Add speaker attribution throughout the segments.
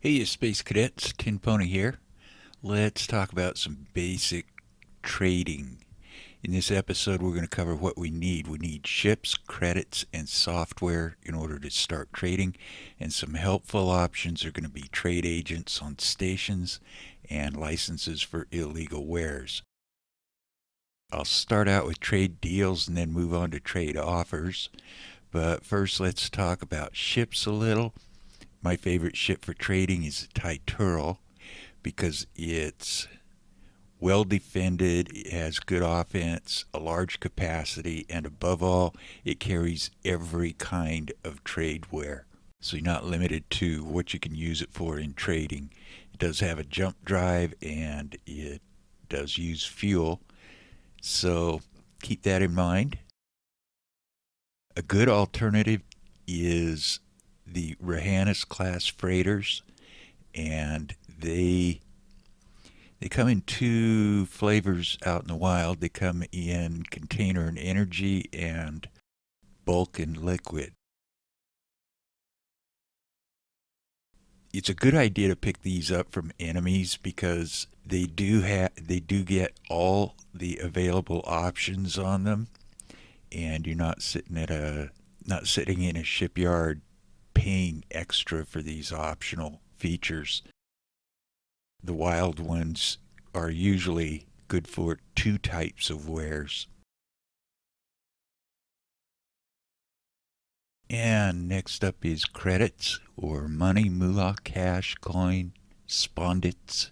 Speaker 1: Hey, you space cadets, Tin Pony here. Let's talk about some basic trading. In this episode, we're going to cover what we need. We need ships, credits, and software in order to start trading. And some helpful options are going to be trade agents on stations and licenses for illegal wares. I'll start out with trade deals and then move on to trade offers. But first, let's talk about ships a little. My favorite ship for trading is the Titurl because it's well defended, it has good offense, a large capacity, and above all, it carries every kind of tradeware. So you're not limited to what you can use it for in trading. It does have a jump drive and it does use fuel. So keep that in mind. A good alternative is the Rahanus class freighters, and they come in two flavors out in the wild. They come in container and energy and bulk and liquid. It's a good idea to pick these up from enemies because they do get all the available options on them, and you're not sitting in a shipyard paying extra for these optional features. The wild ones are usually good for two types of wares. And next up is credits or money, moolah, cash, coin, spondits.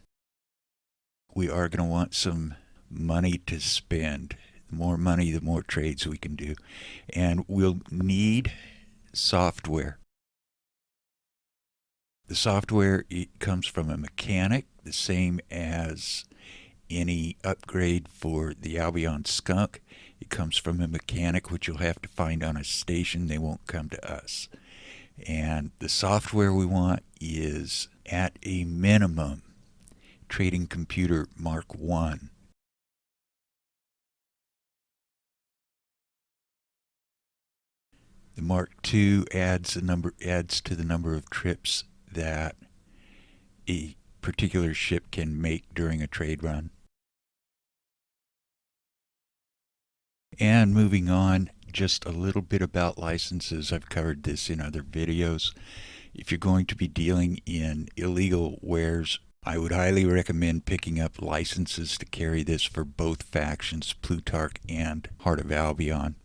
Speaker 1: We are going to want some money to spend. The more money, the more trades we can do. And we'll need software. The software comes from a mechanic, the same as any upgrade for the ALBION SKUNK. It comes from a mechanic, which you'll have to find on a station. They won't come to us. And the software we want is, at a minimum, Trading Computer Mark 1. The Mark II adds to the number of trips that a particular ship can make during a trade run. And moving on, just a little bit about licenses. I've covered this in other videos. If you're going to be dealing in illegal wares, I would highly recommend picking up licenses to carry this for both factions, Plutarch and Heart of Albion.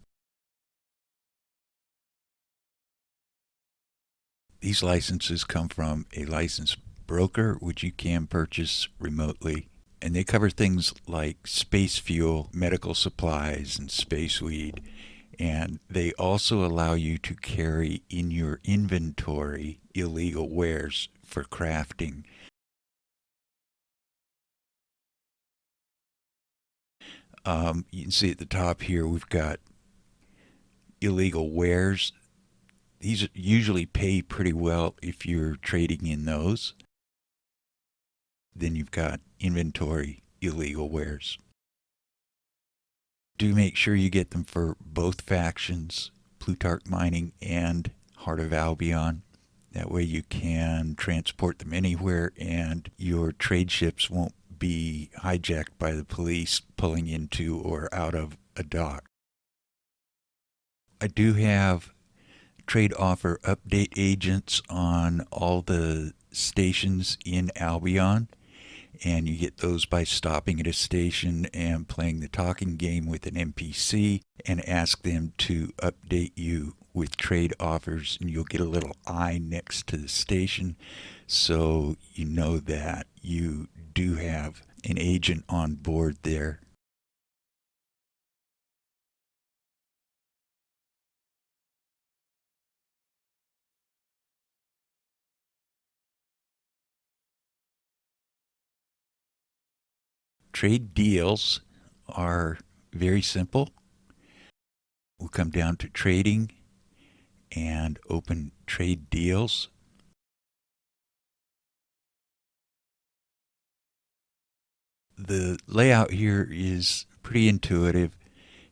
Speaker 1: These licenses come from a licensed broker, which you can purchase remotely. And they cover things like space fuel, medical supplies, and space weed. And they also allow you to carry in your inventory illegal wares for crafting. You can see at the top here we've got illegal wares. These usually pay pretty well if you're trading in those. Then you've got inventory illegal wares. Do make sure you get them for both factions, Plutarch Mining and Heart of Albion. That way you can transport them anywhere and your trade ships won't be hijacked by the police pulling into or out of a dock. I do have trade offer update agents on all the stations in Albion, and you get those by stopping at a station and playing the talking game with an NPC and ask them to update you with trade offers, and you'll get a little eye next to the station so you know that you do have an agent on board there. Trade deals are very simple. We'll come down to trading and open trade deals. The layout here is pretty intuitive.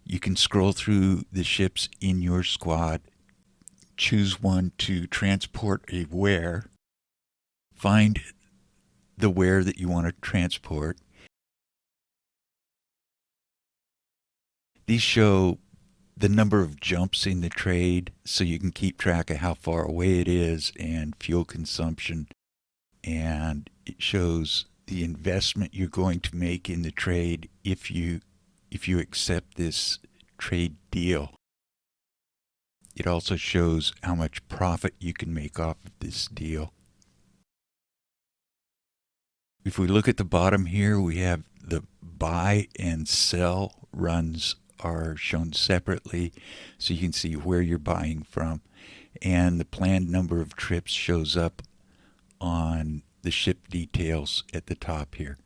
Speaker 1: You can scroll through the ships in your squad, choose one to transport a ware, Find the ware that you want to transport. These show the number of jumps in the trade so you can keep track of how far away it is and fuel consumption. And it shows the investment you're going to make in the trade if you accept this trade deal. It also shows how much profit you can make off of this deal. If we look at the bottom here, we have the buy and sell runs are shown separately so you can see where you're buying from, and the planned number of trips shows up on the ship details at the top here.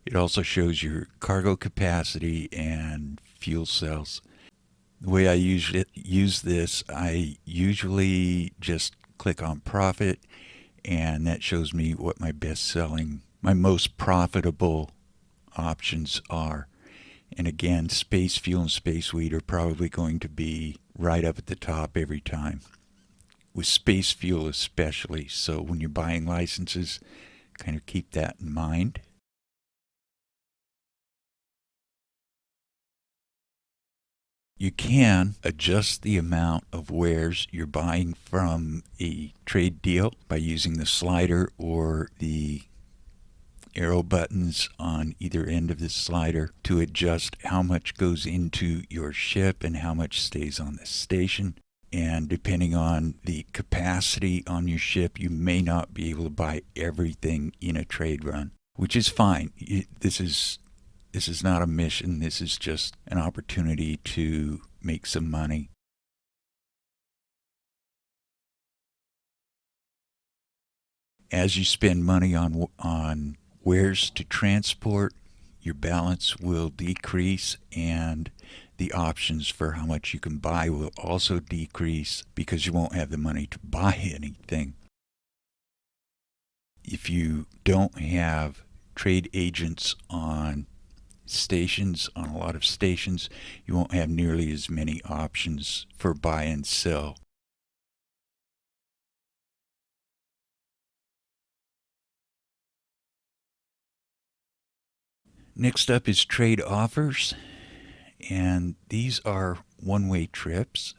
Speaker 1: It also shows your cargo capacity and fuel cells. The way I use this, I usually just click on profit, and that shows me what my most profitable options are. And again, space fuel and space weed are probably going to be right up at the top every time, with space fuel especially. So when you're buying licenses, kind of keep that in mind. You can adjust the amount of wares you're buying from a trade deal by using the slider or the arrow buttons on either end of the slider to adjust how much goes into your ship and how much stays on the station. And depending on the capacity on your ship, you may not be able to buy everything in a trade run, which is fine. This is not a mission. This is just an opportunity to make some money. As you spend money on wares to transport, your balance will decrease, and the options for how much you can buy will also decrease because you won't have the money to buy anything. If you don't have trade agents on a lot of stations, you won't have nearly as many options for buy and sell. Next up is trade offers, and these are one-way trips,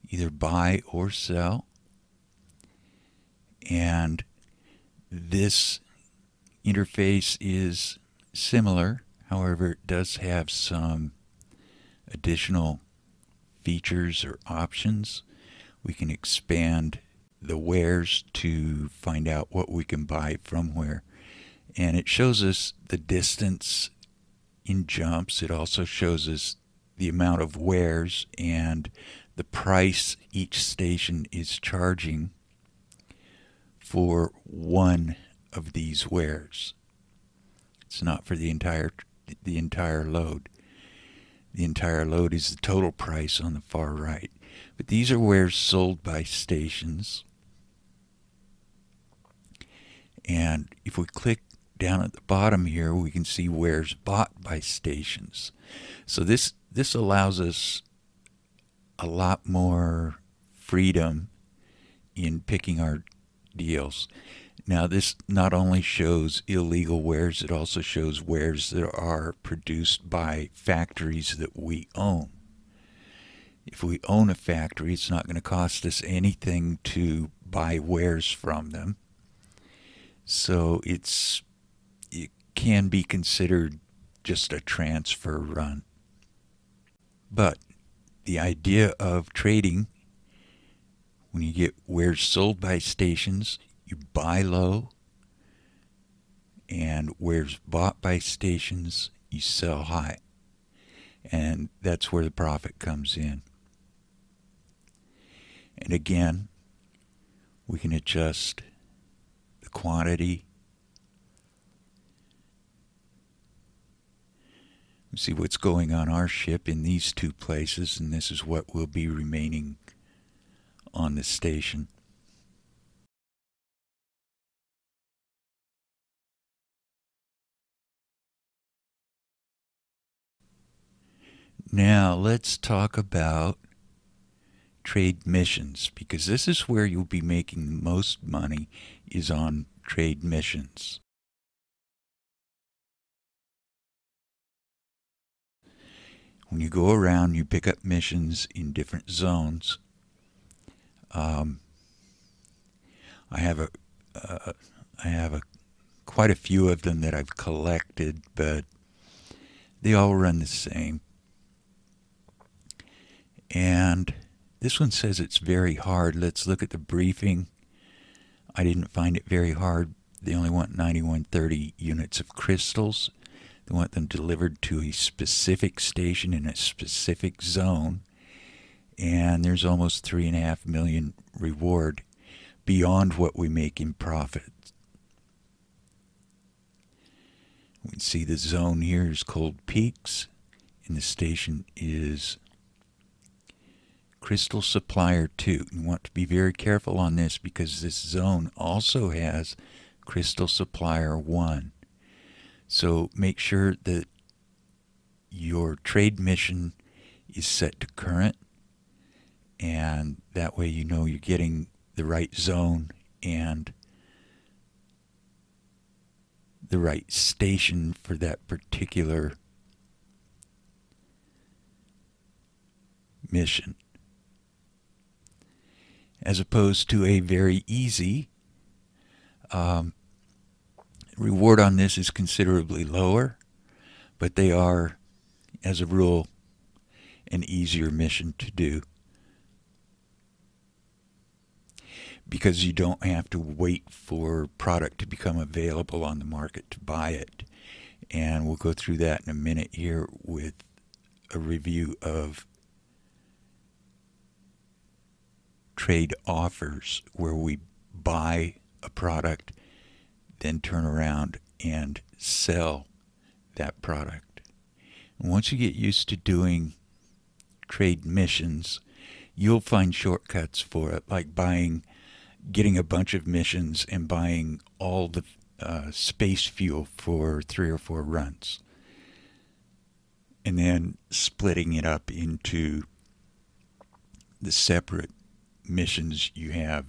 Speaker 1: either buy or sell. And this interface is similar, however, it does have some additional features or options. We can expand the wares to find out what we can buy from where. And it shows us the distance in jumps. It also shows us the amount of wares and the price each station is charging for one of these wares. It's not for the entire load. The entire load is the total price on the far right. But these are wares sold by stations. And if we click down at the bottom here, we can see wares bought by stations. So this allows us a lot more freedom in picking our deals. Now, this not only shows illegal wares, it also shows wares that are produced by factories that we own. If we own a factory, it's not going to cost us anything to buy wares from them. So it can be considered just a transfer run. But the idea of trading, when you get wares sold by stations, you buy low, and wares bought by stations, you sell high. And that's where the profit comes in. And again, we can adjust the quantity. We see what's going on our ship in these two places, and this is what will be remaining on the station. Now let's talk about trade missions, because this is where you'll be making most money, is on trade missions. When you go around, you pick up missions in different zones. I have a I have a quite a few of them that I've collected, but they all run the same. And this one says it's very hard. Let's look at the briefing. I didn't find it very hard. They only want 9130 units of crystals. They want them delivered to a specific station in a specific zone. And there's almost 3.5 million reward beyond what we make in profit. We can see the zone here is Cold Peaks, and the station is Crystal Supplier 2. You want to be very careful on this because this zone also has Crystal Supplier 1. So make sure that your trade mission is set to current, and that way you know you're getting the right zone and the right station for that particular mission. As opposed to a very easy, reward on this is considerably lower, but they are, as a rule, an easier mission to do, because you don't have to wait for product to become available on the market to buy it. And we'll go through that in a minute here with a review of trade offers, where we buy a product, then turn around and sell that product. And once you get used to doing trade missions, you'll find shortcuts for it, like getting a bunch of missions and buying all the space fuel for 3 or 4 runs, and then splitting it up into the separate missions you have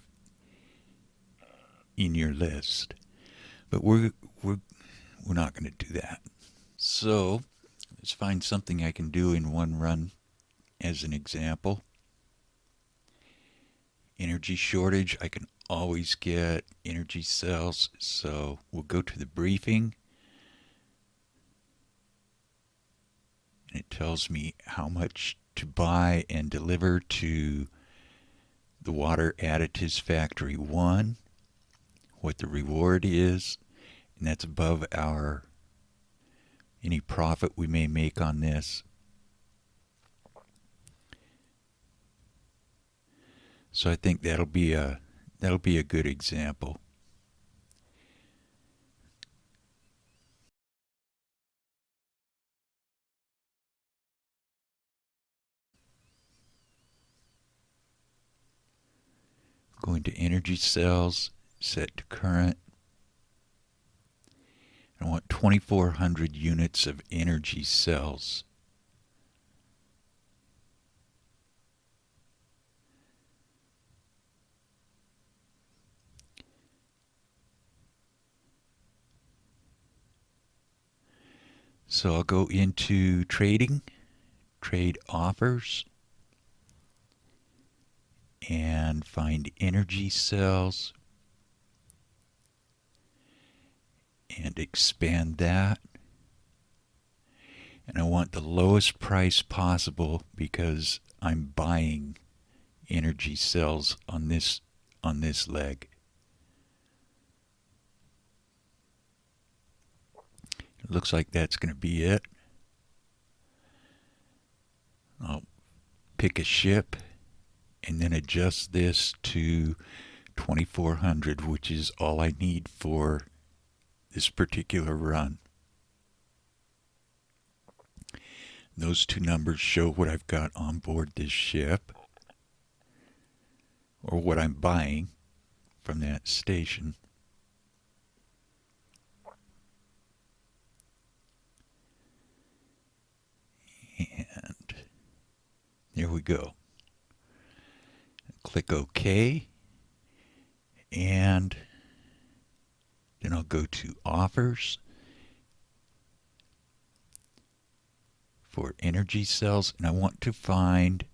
Speaker 1: in your list. But we're not going to do that. So let's find something I can do in one run as an example. Energy shortage, I can always get energy cells, so we'll go to the briefing, and it tells me how much to buy and deliver to the Water Additives Factory 1, what the reward is, and that's above any profit we may make on this. So I think that'll be a good example. Going to energy cells, set to current. I want 2,400 units of energy cells. So I'll go into trading, trade offers, and find energy cells and expand that. And I want the lowest price possible because I'm buying energy cells on this leg. It looks like that's going to be it. I'll pick a ship and then adjust this to 2,400, which is all I need for this particular run. Those two numbers show what I've got on board this ship, or what I'm buying from that station. And there we go. Click OK, and then I'll go to Offers for energy cells, and I want to find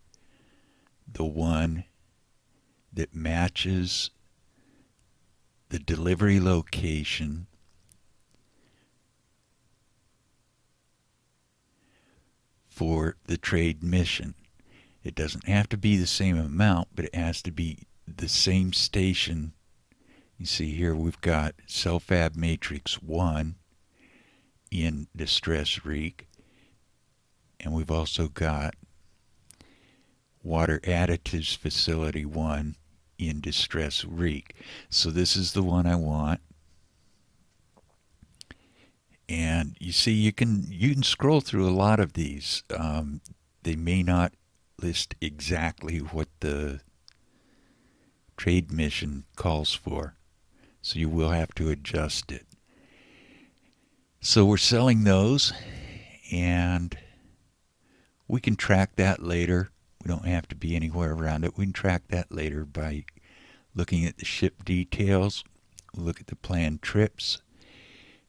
Speaker 1: the one that matches the delivery location for the trade mission. It doesn't have to be the same amount, but it has to be the same station. You see here we've got Cell Fab Matrix 1 in Distress Reek, and we've also got Water Additives Facility 1 in Distress Reek. So this is the one I want. And you see, you can scroll through a lot of these. They may not list exactly what the trade mission calls for, so you will have to adjust it. So we're selling those, and we can track that later. We don't have to be anywhere around it. We can track that later by looking at the ship details. Look at the planned trips.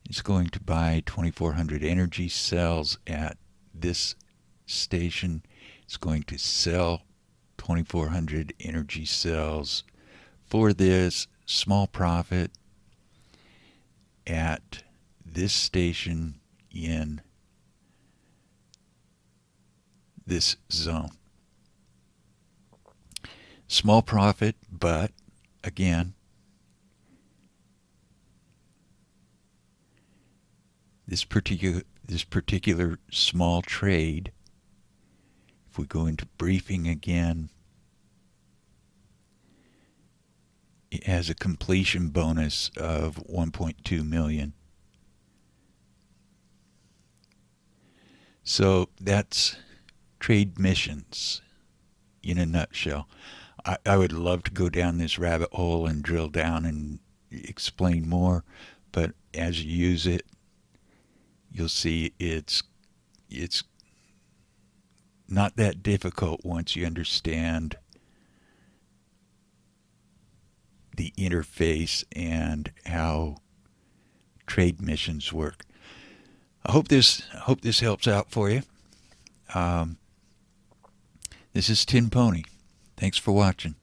Speaker 1: It's going to buy 2,400 energy cells at this station. It's going to sell 2,400 energy cells for this, small profit at this station in this zone. Small profit, but again, this particular small trade, if we go into briefing again, it has a completion bonus of 1.2 million. So that's trade missions in a nutshell. I would love to go down this rabbit hole and drill down and explain more, but as you use it, you'll see it's not that difficult once you understand the interface and how trade missions work. I hope this helps out for you. This is Tin Pony. Thanks for watching.